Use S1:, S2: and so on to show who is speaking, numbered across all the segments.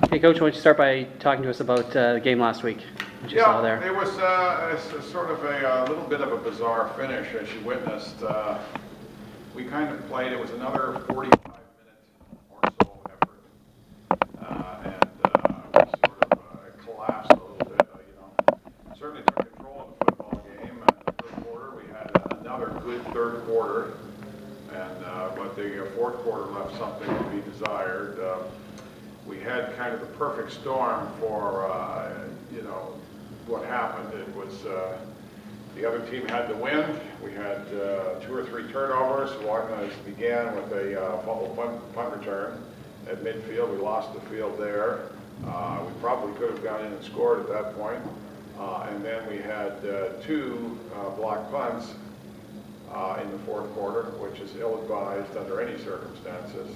S1: Hey, Coach, why don't you start by talking to us about the game last week, what you saw there?
S2: It was sort of a little bit of a bizarre finish, as you witnessed. We kind of played, it was another 45-minute or so effort, and we sort of collapsed a little bit. Certainly took control of the football game. In the third quarter, we had another good third quarter, and but the fourth quarter left something to be desired. We had kind of the perfect storm for, what happened. It was the other team had the wind. We had 2 or 3 turnovers. One began with a fumble punt return at midfield. We lost the field there. We probably could have gone in and scored at that point. And then we had 2 block punts in the fourth quarter, which is ill-advised under any circumstances.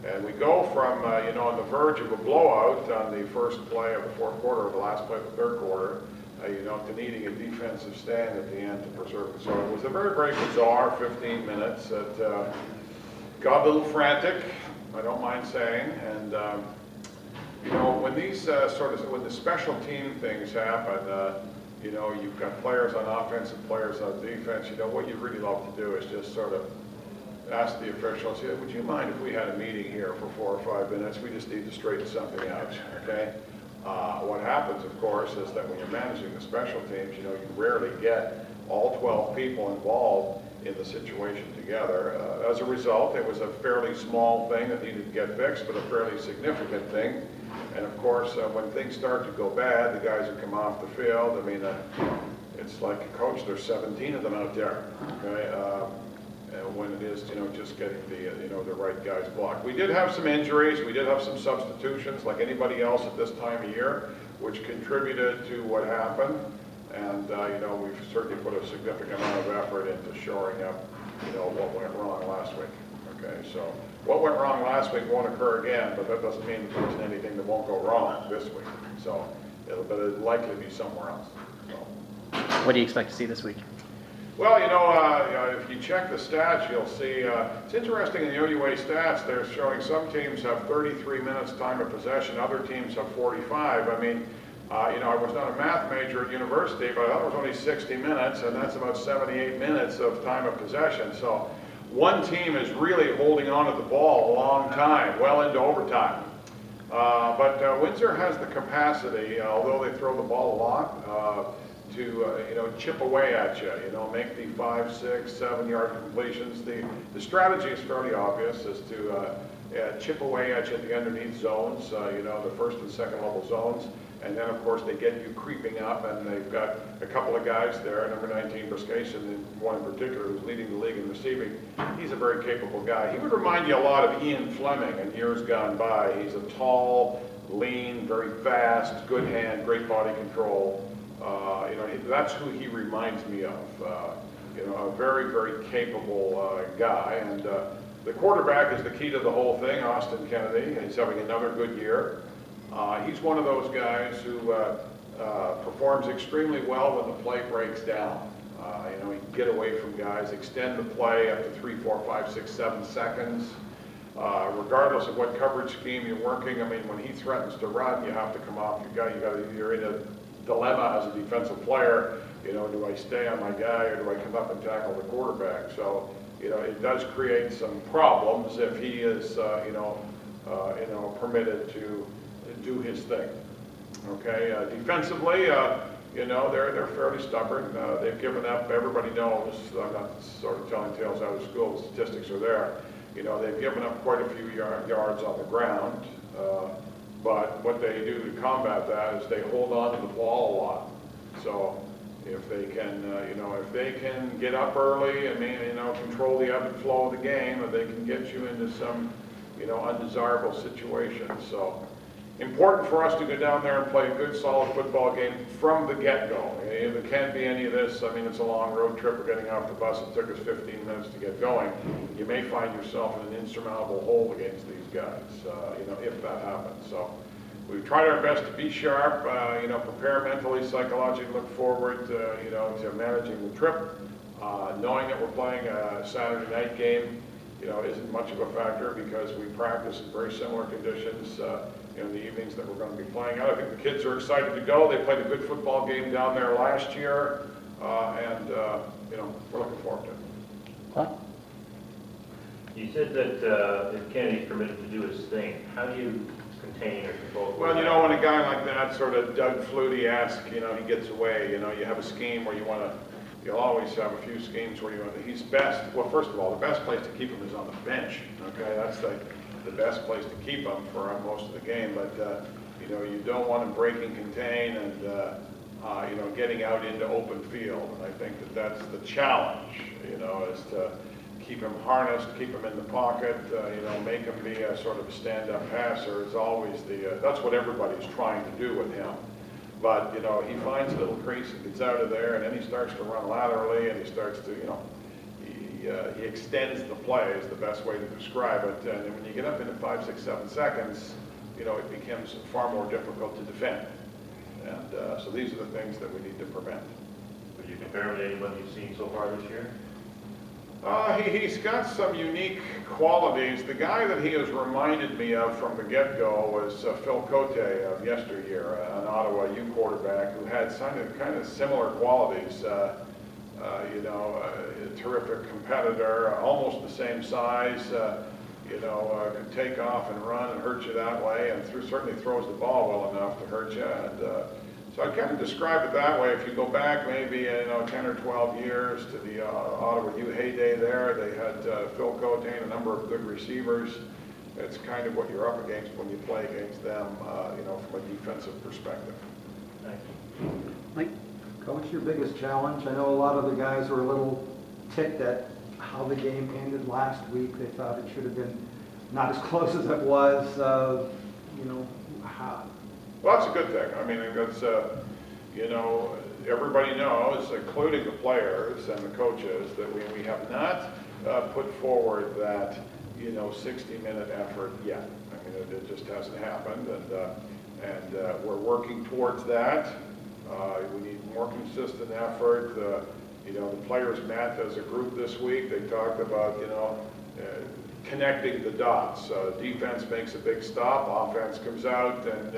S2: And we go from, on the verge of a blowout on the first play of the fourth quarter, or the last play of the third quarter, to needing a defensive stand at the end to preserve it. So it was a very, very bizarre 15 minutes that got a little frantic, I don't mind saying. And, when these when the special team things happen, you've got players on offense and players on defense, what you really love to do is just sort of ask the officials, would you mind if we had a meeting here for 4 or 5 minutes? We just need to straighten something out, okay? What happens, of course, is that when you're managing the special teams, you rarely get all 12 people involved in the situation together. As a result, it was a fairly small thing that needed to get fixed, but a fairly significant thing. And of course, when things start to go bad, the guys who come off the field, it's like a coach, there's 17 of them out there, okay? When it is, just getting the right guys blocked. We did have some injuries. We did have some substitutions, like anybody else at this time of year, which contributed to what happened. And we've certainly put a significant amount of effort into shoring up, what went wrong last week. Okay, so what went wrong last week won't occur again, but that doesn't mean there isn't anything that won't go wrong this week. So it'll likely be somewhere else. So.
S1: What do you expect to see this week?
S2: Well, if you check the stats, you'll see, it's interesting in the OUA stats, they're showing some teams have 33 minutes time of possession, other teams have 45. I was not a math major at university, but I thought it was only 60 minutes, and that's about 78 minutes of time of possession. So one team is really holding on to the ball a long time, well into overtime. But Windsor has the capacity, although they throw the ball a lot, to chip away at you, make the 5, 6, 7 yard completions. The strategy is fairly obvious, is to chip away at you at the underneath zones, the first and second level zones, and then of course they get you creeping up, and they've got a couple of guys there, number 19 Bruscation, and one in particular who's leading the league in receiving. He's a very capable guy. He would remind you a lot of Ian Fleming in years gone by. He's a tall, lean, very fast, good hand, great body control. That's who he reminds me of. A very, very capable guy. And the quarterback is the key to the whole thing, Austin Kennedy. He's having another good year. He's one of those guys who performs extremely well when the play breaks down. He can get away from guys, extend the play up to 3, 4, 5, 6, 7 seconds. Regardless of what coverage scheme you're working, when he threatens to run, you have to come off your guy. You're in a dilemma as a defensive player, do I stay on my guy or do I come up and tackle the quarterback? So, it does create some problems if he is, permitted to do his thing. Okay, defensively, they're fairly stubborn. They've given up, everybody knows, I'm not sort of telling tales out of school, the statistics are there. They've given up quite a few yards on the ground. But what they do to combat that is they hold on to the ball a lot. So if they can, if they can get up early and control the ebb and flow of the game, they can get you into some, undesirable situations. So important for us to go down there and play a good, solid football game from the get-go. If it can't be any of this, it's a long road trip. We're getting off the bus. It took us 15 minutes to get going. You may find yourself in an insurmountable hole against these guys, if that happens. So we've tried our best to be sharp, prepare mentally, psychologically, look forward, to managing the trip, knowing that we're playing a Saturday night game. isn't much of a factor because we practice in very similar conditions in the evenings that we're going to be playing out. I think the kids are excited to go. They played a good football game down there last year, and we're looking forward to it.
S1: Huh?
S3: You said that if Kennedy's permitted to do his thing, how do you contain or control?
S2: Well, when a guy like that, sort of Doug Flutie-esque, he gets away, you have a scheme where you'll always have a few schemes where he's best. Well, first of all, the best place to keep him is on the bench. Okay, that's the best place to keep him for most of the game. But you don't want him breaking contain and getting out into open field. And I think that's the challenge. Is to keep him harnessed, keep him in the pocket. Make him be a sort of a stand-up passer. Is always that's what everybody's trying to do with him. But, he finds a little crease and gets out of there, and then he starts to run laterally, and he starts to, he extends the play is the best way to describe it. And when you get up into 5, 6, 7 seconds, it becomes far more difficult to defend. And so these are the things that we need to prevent.
S3: Would you compare him to anyone you've seen so far this year?
S2: He's got some unique qualities. The guy that he has reminded me of from the get-go was Phil Cote of yesteryear, an Ottawa U quarterback who had kind of similar qualities. A terrific competitor, almost the same size. Could take off and run and hurt you that way, and certainly throws the ball well enough to hurt you. And so I kind of describe it that way. If you go back maybe 10 or 12 years to the Ottawa U heyday there, they had Phil Cote and a number of good receivers. It's kind of what you're up against when you play against them, from a defensive perspective.
S3: Thank you.
S1: Mike?
S4: Coach, your biggest challenge? I know a lot of the guys were a little ticked at how the game ended last week. They thought it should have been not as close as it was. How?
S2: Well, that's a good thing. I mean, that's, everybody knows, including the players and the coaches, that we have not put forward that, 60-minute effort yet. I mean, it just hasn't happened, and we're working towards that. We need more consistent effort. The players met as a group this week. They talked about, connecting the dots. Defense makes a big stop, offense comes out and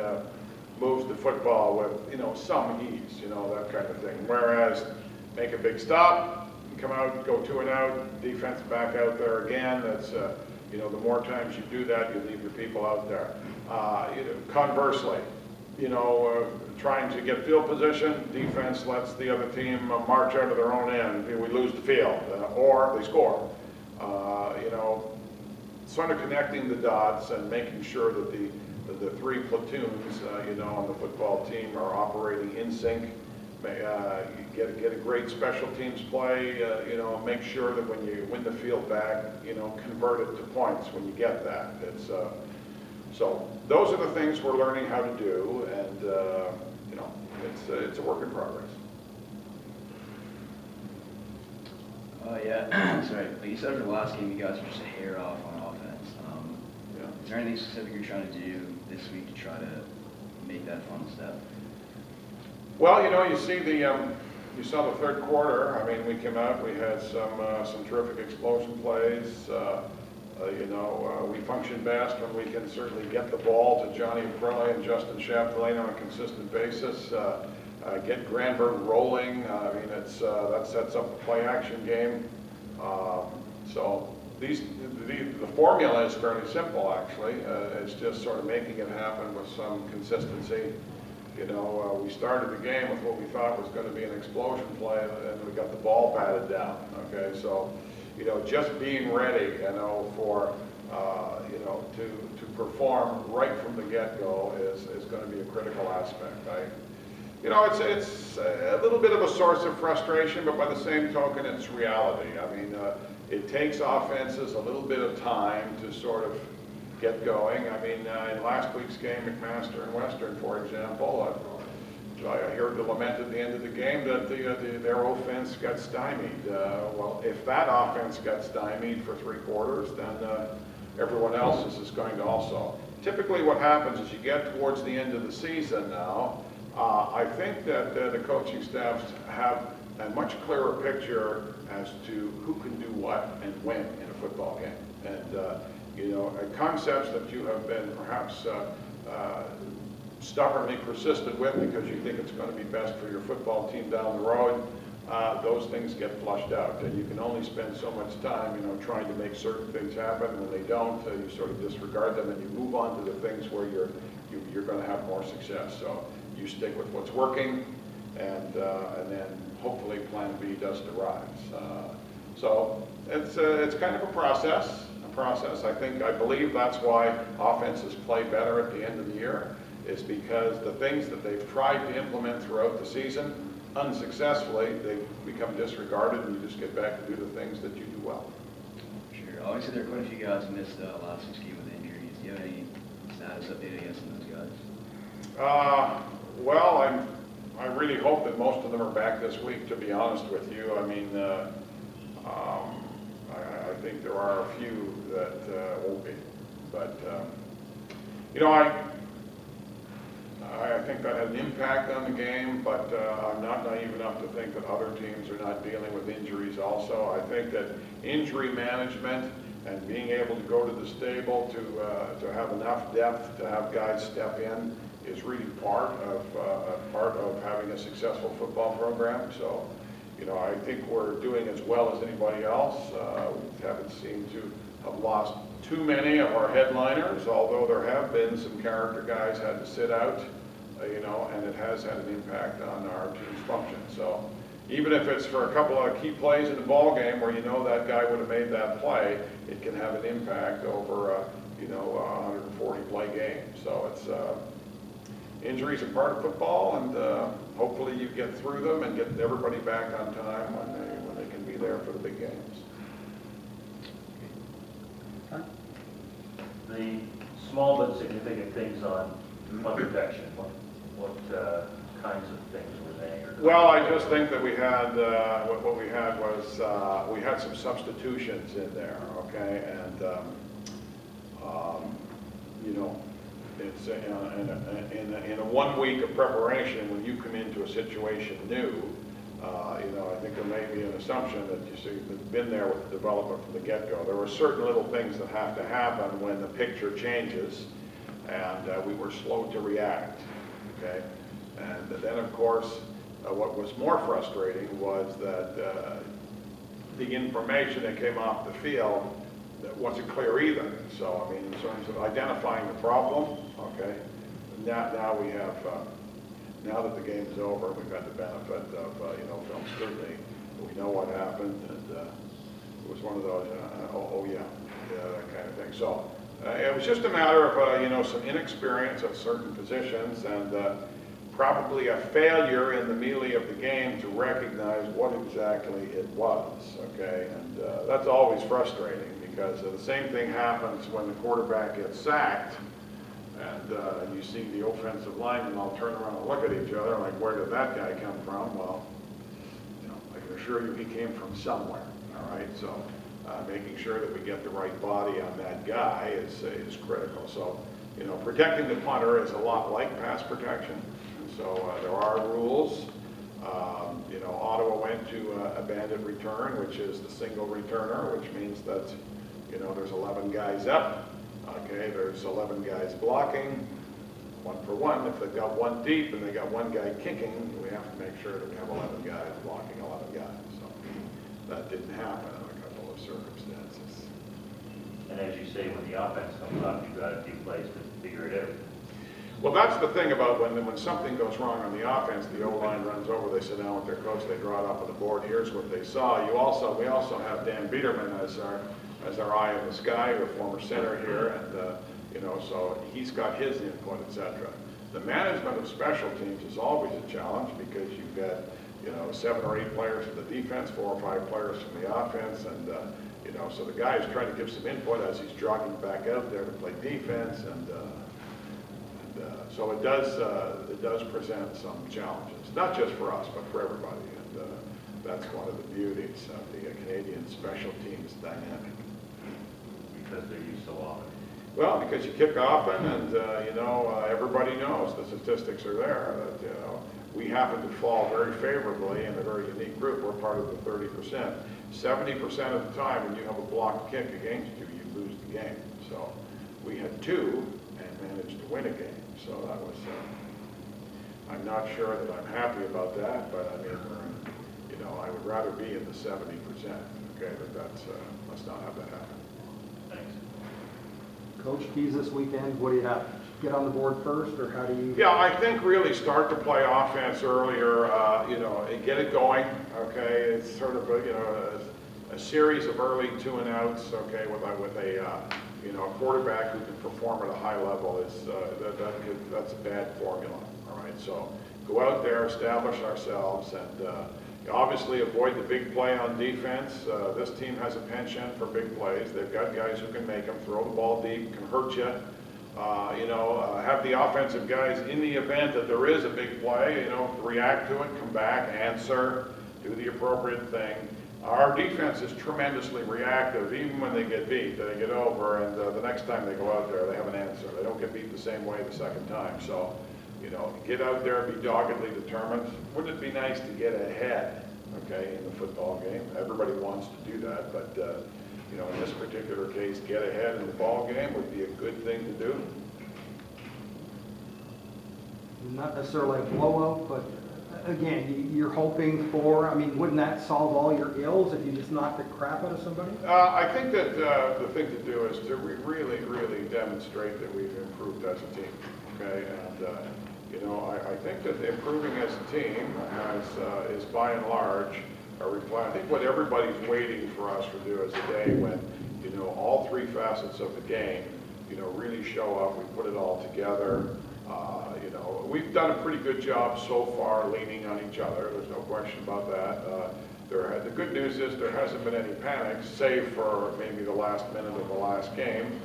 S2: moves the football with, some ease, that kind of thing. Whereas make a big stop, come out, go 2 and out, defense back out there again. That's, the more times you do that, you leave your people out there. Conversely, trying to get field position, defense lets the other team march out of their own end. We lose the field, or they score. Sort of connecting the dots and making sure that the 3 platoons, on the football team are operating in sync. Get a great special teams play. Make sure that when you win the field back, convert it to points when you get that. It's so those are the things we're learning how to do, and it's a work in progress.
S5: Yeah, that's right. Like you said, for the last game, you guys were just a hair off on offense.
S2: Yeah.
S5: Is there anything specific you're trying to do this week to try to make that fun step?
S2: Well, you see you saw the third quarter. I mean, we came out, we had some terrific explosion plays. We function best when we can certainly get the ball to Johnny Aprili and Justin Chapdelaine on a consistent basis. Get Granberg rolling. I mean, that sets up the play-action game. So the formula is fairly simple, actually. It's just sort of making it happen with some consistency. We started the game with what we thought was going to be an explosion play, and we got the ball batted down. Okay, so just being ready, for to perform right from the get-go is going to be a critical aspect. It's a little bit of a source of frustration, but by the same token, it's reality. I mean, it takes offenses a little bit of time to sort of get going. I mean, in last week's game, McMaster and Western, for example, I heard the lament at the end of the game that their offense got stymied. Well, if that offense got stymied for 3 quarters, then everyone else's is going to also. Typically what happens is you get towards the end of the season now, I think that the coaching staffs have a much clearer picture as to who can do what and when in a football game. And, you know, concepts that you have been perhaps stubbornly persistent with because you think it's going to be best for your football team down the road, those things get flushed out. And you can only spend so much time, you know, trying to make certain things happen. When they don't, you sort of disregard them and you move on to the things where you're going to have more success. So you stick with what's working, and then hopefully Plan B doesn't arise. So it's kind of a process. I believe that's why offenses play better at the end of the year, is because the things that they've tried to implement throughout the season, unsuccessfully, they become disregarded, and you just get back to do the things that you do well.
S5: Sure. Obviously, there are quite a few guys who missed last week's game with injuries. Do you have any status update against those guys?
S2: Well, I really hope that most of them are back this week, to be honest with you. I mean, I think there are a few that won't be. But, you know, I think that had an impact on the game, but I'm not naive enough to think that other teams are not dealing with injuries also. I think that injury management and being able to go to the stable to have enough depth to have guys step in is really part of having a successful football program. So, you know, I think we're doing as well as anybody else. We haven't seemed to have lost too many of our headliners, although there have been some character guys had to sit out, you know, and it has had an impact on our team's function. So even if it's for a couple of key plays in the ball game where you know that guy would have made that play, it can have an impact over you know, a 140 play game. So it's injuries are part of football, and hopefully you get through them and get everybody back on time when they can be there for the big games.
S3: The small but significant things on protection, what kinds of things were they?
S2: Well, I just think that we had, what we had was, we had some substitutions in there, okay? And, you know, it's in a 1 week of preparation, when you come into a situation new, you know, I think there may be an assumption that you've been there with the development from the get-go. There were certain little things that have to happen when the picture changes, and we were slow to react, okay? And then, of course, what was more frustrating was that the information that came off the field that wasn't clear either. So, I mean, in terms of identifying the problem, okay, now we have, now that the game is over, we've had the benefit of, you know, film scrutiny. We know what happened, and it was one of those, oh yeah, that kind of thing. So it was just a matter of, you know, some inexperience at certain positions, and probably a failure in the melee of the game to recognize what exactly it was, okay? And that's always frustrating, because the same thing happens when the quarterback gets sacked, and you see the offensive linemen all turn around and look at each other like, where did that guy come from? Well, you know, I can assure you he came from somewhere, all right? So making sure that we get the right body on that guy is critical. So, you know, protecting the punter is a lot like pass protection. And so there are rules. You know, Ottawa went to a bandit return, which is the single returner, which means that, you know, there's 11 guys up. Okay, there's 11 guys blocking, 1 for 1. If they've got 1 deep and they got 1 guy kicking, we have to make sure that we have 11 guys blocking 11 guys. So that didn't happen in a couple of circumstances.
S3: And as you say, when the offense comes up, you've got a few plays to figure it out.
S2: Well, that's the thing about when something goes wrong on the offense, the O-line runs over, they sit down with their coach, they draw it up on the board, here's what they saw. We also have Dan Biederman as our eye in the sky, a former center here, and you know, so he's got his input, etc. The management of special teams is always a challenge, because you've got, you know, 7 or 8 players from the defense, 4 or 5 players from the offense, and you know, so the guy is trying to give some input as he's jogging back out there to play defense, and so it does present some challenges, not just for us, but for everybody, and that's one of the beauties of the Canadian special teams dynamic.
S3: Because they're used so often.
S2: Well, because you kick often, and everybody knows the statistics are there. That we happen to fall very favorably in a very unique group. We're part of the 30%. 70% of the time, when you have a blocked kick against you, you lose the game. So we had 2 and managed to win a game. So that was. I'm not sure that I'm happy about that, but I mean, I would rather be in the 70%. Okay, but let's not have that happen.
S3: Thanks.
S4: Coach, keys this weekend, what do you have? Get on the board first, or how do you?
S2: Yeah, I think really start to play offense earlier, and get it going, okay? It's sort of a series of early 2 and outs, okay, with a quarterback who can perform at a high level. That's a bad formula, all right? So go out there, establish ourselves, and obviously avoid the big play on defense. This team has a penchant for big plays. They've got guys who can make them, throw the ball deep, can hurt you. Have the offensive guys, in the event that there is a big play, react to it, come back, answer, do the appropriate thing. Our defense is tremendously reactive, even when they get beat. They get over, and the next time they go out there, they have an answer. They don't get beat the same way the second time. So, get out there, be doggedly determined. Wouldn't it be nice to get ahead, okay, in the football game? Everybody wants to do that, but in this particular case, get ahead in the ball game would be a good thing to do.
S4: Not necessarily a blowout, but again, you're hoping for, I mean, wouldn't that solve all your ills if you just knocked the crap out of somebody?
S2: I think that the thing to do is to really, really demonstrate that we've improved as a team, okay? And, I think that improving as a team is by and large a reply. I think what everybody's waiting for us to do is a day when, all 3 facets of the game, really show up. We put it all together. We've done a pretty good job so far leaning on each other. There's no question about that. The good news is there hasn't been any panic, save for maybe the last minute of the last game.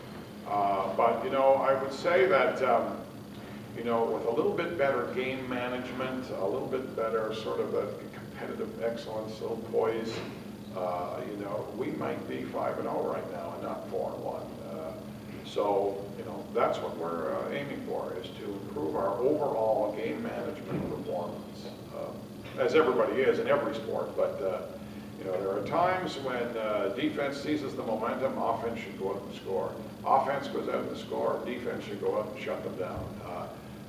S2: But, I would say that, with a little bit better game management, a little bit better sort of a competitive excellence, a little poise, we might be 5-0 right now and not 4-1. So, that's what we're aiming for, is to improve our overall game management performance, as everybody is in every sport. But, there are times when defense seizes the momentum, offense should go out and score. Offense goes out and score, defense should go out and shut them down.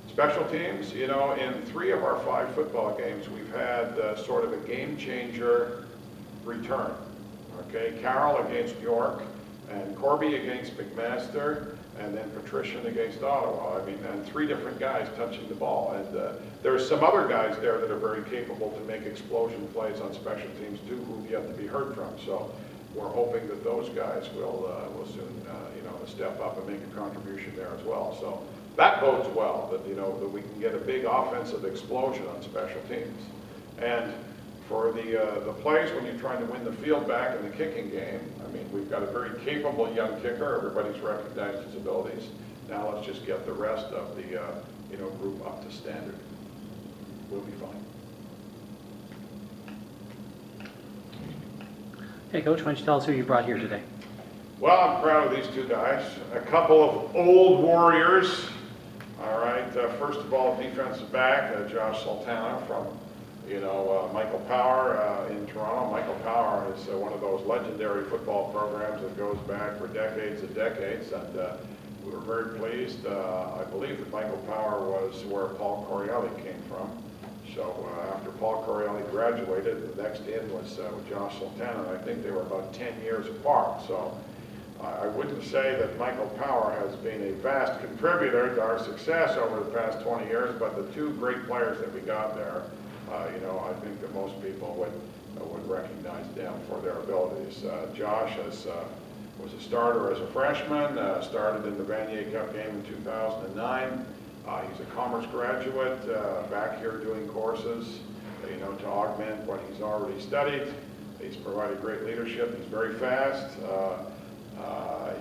S2: Special teams, in 3 of our 5 football games, we've had sort of a game changer return. Okay, Carroll against York, and Corby against McMaster, and then Patrician against Ottawa. I mean, and 3 different guys touching the ball. And there's some other guys there that are very capable to make explosion plays on special teams too, who've yet to be heard from. So we're hoping that those guys will soon, step up and make a contribution there as well. So that bodes well, that that we can get a big offensive explosion on special teams. And for the plays when you're trying to win the field back in the kicking game, I mean, we've got a very capable young kicker. Everybody's recognized his abilities. Now let's just get the rest of the group up to standard. We'll be fine.
S1: Hey, Coach, why don't you tell us who you brought here today?
S2: Well, I'm proud of these 2 guys. A couple of old warriors. All right. First of all, defensive back, Josh Sultana from Michael Power in Toronto. Michael Power is one of those legendary football programs that goes back for decades and decades, and we were very pleased. I believe that Michael Power was where Paul Corielli came from. So after Paul Corielli graduated, the next in was Josh Sultana, and I think they were about 10 years apart. So I wouldn't say that Michael Power has been a vast contributor to our success over the past 20 years, but the 2 great players that we got there, I think that most people would recognize them for their abilities. Josh was a starter as a freshman, started in the Vanier Cup game in 2009. He's a Commerce graduate, back here doing courses, to augment what he's already studied. He's provided great leadership. He's very fast.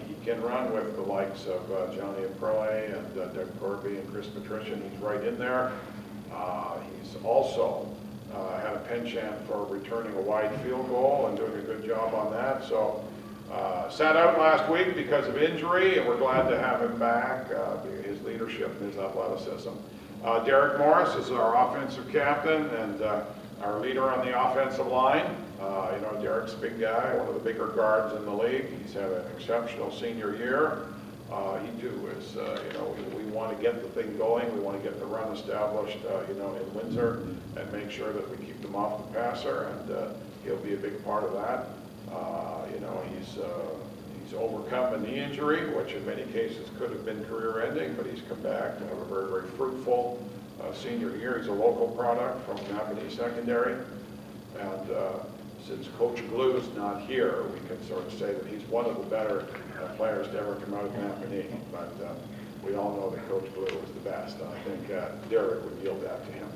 S2: He can run with the likes of Johnny Aprile and Doug Corby and Chris Patrician. He's right in there. He's also had a penchant for returning a wide field goal and doing a good job on that. So Sat out last week because of injury, and we're glad to have him back. His leadership and his athleticism. Derek Morris is our offensive captain and our leader on the offensive line. You know, Derek's a big guy, one of the bigger guards in the league. He's had an exceptional senior year. He too is, you know, we want to get the thing going. We want to get the run established, you know, in Windsor and make sure that we keep them off the passer, and he'll be a big part of that. You know, he's overcome a knee injury, which in many cases could have been career-ending, but he's come back to have a very, very fruitful senior year. He's a local product from Napanee Secondary, and since Coach Glue's not here, we can sort of say that he's one of the better players to ever come out of Napanee. But we all know that Coach Glue is the best. I think Derek would yield that to him.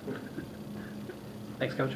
S1: Thanks, Coach.